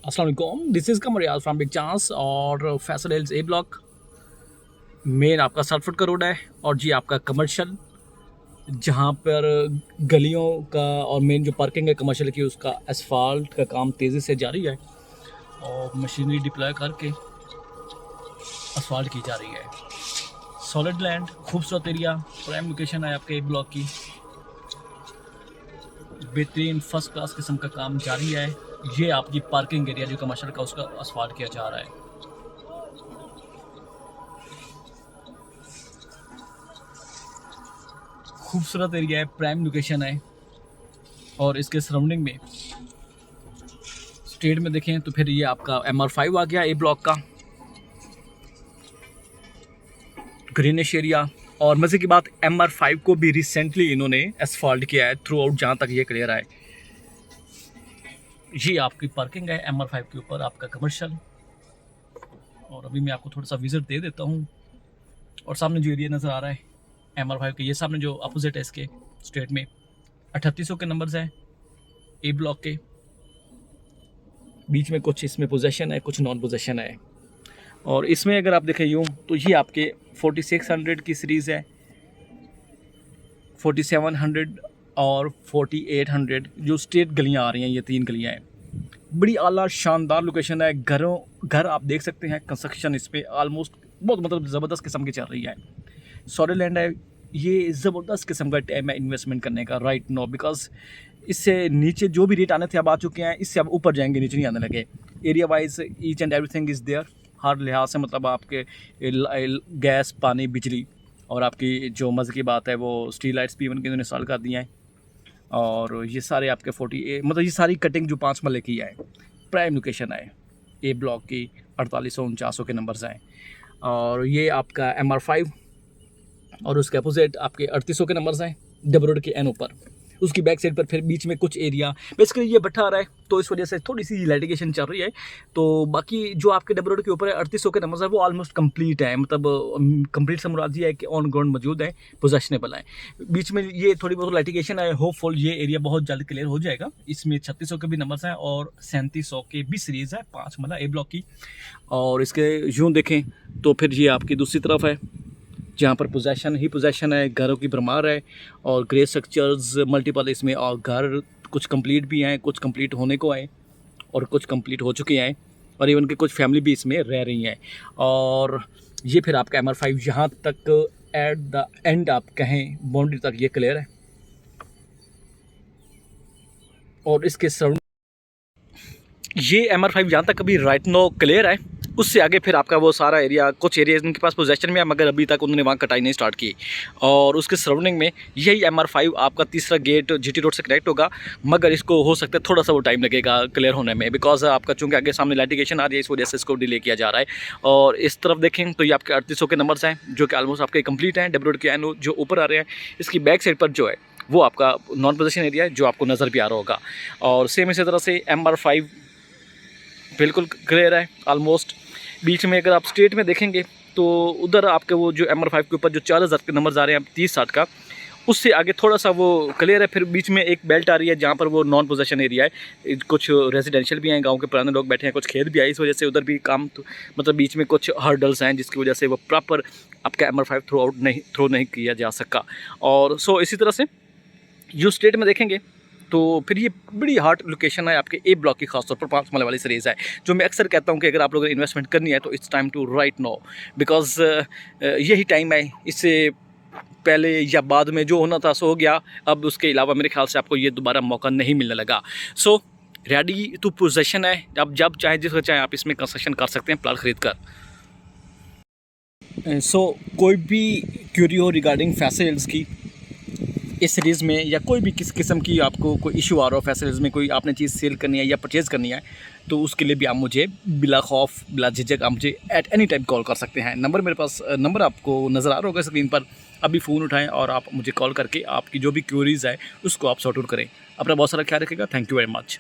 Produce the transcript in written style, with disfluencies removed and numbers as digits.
अस्सलाम वालेकुम, this is Kamar Riyaz from big chance और Faisal hills A block. Main आपका 60 फुट का रोड है और जी आपका कमर्शियल, जहाँ पर गलियों का और मेन जो पार्किंग है कमर्शियल की, उसका एसफाल्ट का काम तेज़ी से जारी है और मशीनरी डिप्लॉय करके एसफाल्ट की जा रही है। सॉलिड लैंड, खूबसूरत एरिया, प्राइम लोकेशन है आपके एक ब्लॉक की। बेहतरीन फर्स्ट क्लास किस्म का काम जारी है। ये आपकी पार्किंग एरिया जो कमर्शियल का, उसका एसफाल्ट किया जा रहा है। खूबसूरत एरिया है, प्राइम लोकेशन है और इसके सराउंडिंग में स्टेट में देखें तो फिर ये आपका MR5 आ गया ए ब्लॉक का, ग्रीनिश एरिया। और मज़े की बात, MR5 को भी रिसेंटली इन्होंने एसफाल्ट किया है थ्रू आउट, जहाँ तक ये क्लियर है। ये आपकी पार्किंग है MR5 के ऊपर, आपका कमर्शियल। और अभी मैं आपको थोड़ा सा विजिट दे देता हूँ। और सामने जो एरिया नज़र आ रहा है MR5 के, ये सामने जो अपोजिट है इसके स्ट्रेट में 3800 के नंबर्स हैं ए ब्लॉक के। बीच में कुछ इसमें पोजेशन है, कुछ नॉन पोजेशन है। और इसमें अगर आप देखें यूँ तो ये आपके 4600 की सीरीज़ है, 4700 और 4800 जो स्ट्रेट गलियाँ आ रही हैं, ये 3 गलियाँ हैं। बड़ी आला शानदार लोकेशन है। घर आप देख सकते हैं, कंस्ट्रक्शन इस पर ऑलमोस्ट बहुत मतलब ज़बरदस्त किस्म की चल रही है। सॉलिड लैंड है, ये ज़बरदस्त किस्म का टाइम है इन्वेस्टमेंट करने का राइट नो, बिकॉज इससे नीचे जो भी रेट आने थे अब आ चुके हैं, इससे अब ऊपर जाएंगे, नीचे नहीं आने लगे। Area wise each and everything is there, हर लिहाज से मतलब आपके गैस, पानी, बिजली और आपकी जो मज़े की बात है वो स्ट्रीट लाइट्स भी उनके इंस्टॉल कर दिए हैं। और ये सारे आपके 48 मतलब ये सारी कटिंग जो 5 मरले की है, प्राइम लोकेशन है ए ब्लॉक की। 4849 के नंबर्स हैं और ये आपका MR5 और उसके अपोजिट आपके 3800 के नंबर्स हैं डबल रोड के एन ऊपर। उसकी बैक साइड पर फिर बीच में कुछ एरिया बेसिकली ये भट्ठा आ रहा है, तो इस वजह से थोड़ी सी लाइटिगेशन चल रही है। तो बाकी जो आपके डबल रोड के ऊपर है 3800 के नंबर्स है, वो ऑलमोस्ट कंप्लीट है, मतलब कंप्लीट से मुराद ये है कि ऑन ग्राउंड मौजूद है, पोजेशनेबल है। बीच में ये थोड़ी बहुत लाइटिगेशन है, होपफुल ये एरिया बहुत जल्द क्लियर हो जाएगा। इसमें 3600 के भी नंबर्स हैं और 3700 के भी सीरीज़ है, 5 मतलब ए ब्लॉक की। और इसके यूँ देखें तो फिर ये आपकी दूसरी तरफ है, जहाँ पर पोजेशन ही पोजेशन है, घरों की भरमार है और ग्रे स्ट्रक्चर्स मल्टीपल इसमें। और घर कुछ कंप्लीट भी हैं, कुछ कंप्लीट होने को है और कुछ कंप्लीट हो चुके हैं और इवन के कुछ फैमिली भी इसमें रह रही हैं। और ये फिर आपका MR5 यहाँ तक एट द एंड आप कहें बाउंड्री तक ये क्लियर है। और इसके सराउंड ये MR5 यहाँ तक अभी राइट नो क्लियर है। उससे आगे फिर आपका वो सारा एरिया, कुछ एरिया इनके पास पोजेशन में है मगर अभी तक उन्होंने वहाँ कटाई नहीं स्टार्ट की। और उसके सराउंडिंग में यही MR5 आपका तीसरा गेट GT रोड से कनेक्ट होगा, मगर इसको हो सकता है थोड़ा सा वो टाइम लगेगा क्लियर होने में, बिकॉज आपका चूँकि आगे सामने लाइटिगेशन आ रही है, इस वजह से इसको डिले किया जा रहा है। और इस तरफ देखें तो ये आपके 3800 के नंबर्स हैं जो कि ऑलमोस्ट आपके कंप्लीट हैं। डबल रोड के एनो जो ऊपर आ रहे हैं, इसकी बैक साइड पर जो है वो आपका नॉन पोजेशन एरिया है जो आपको नज़र भी आ रहा होगा। और सेम इसी तरह से MR5 बिल्कुल क्लियर है ऑलमोस्ट। बीच में अगर आप स्ट्रेट में देखेंगे तो उधर आपके वो जो MR5 के ऊपर जो 4000 के नंबर्स आ रहे हैं 30-60 का, उससे आगे थोड़ा सा वो क्लियर है। फिर बीच में एक बेल्ट आ रही है जहाँ पर वो नॉन पोजेशन एरिया है, कुछ रेजिडेंशियल भी हैं, गांव के पुराने लोग बैठे हैं, कुछ खेत भी है, इस वजह से उधर भी काम तो मतलब बीच में कुछ हर्डल्स हैं जिसकी वजह से वो प्रॉपर आपका MR5 थ्रो नहीं किया जा सका। और सो इसी तरह से जो स्टेट में देखेंगे तो फिर ये बड़ी हार्ड लोकेशन है आपके ए ब्लॉक की, खासतौर पर 5 मरले वाली सीरीज़ है, जो मैं अक्सर कहता हूँ कि अगर आप लोगों ने इन्वेस्टमेंट करनी है तो it's time to right now, because यही टाइम है। इससे पहले या बाद में जो होना था सो हो गया, अब उसके अलावा मेरे ख्याल से आपको ये दोबारा मौका नहीं मिलने लगा। सो रेडी टू पोजेशन है, अब जब चाहे जिस चाहे आप इसमें कंस्ट्रक्शन कर सकते हैं प्लाट खरीद कर। सो कोई भी क्यूरी हो रिगार्डिंग फैसल हिल्स की इस सीरीज़ में, या कोई भी किस किस्म की आपको कोई इशू आ रहा हो फैसल हिल्स में, कोई आपने चीज़ सेल करनी है या परचेज़ करनी है, तो उसके लिए भी आप मुझे बिला खौफ बिला झिझक आप मुझे एट एनी टाइम कॉल कर सकते हैं। नंबर मेरे पास नंबर आपको नज़र आ रहा होगा स्क्रीन पर, अभी फ़ोन उठाएं और आप मुझे कॉल करके आपकी जो भी क्यूरीज़ है उसको आप सॉर्ट आउट करें। अपना बहुत सारा ख्याल रखिएगा। Thank you very much.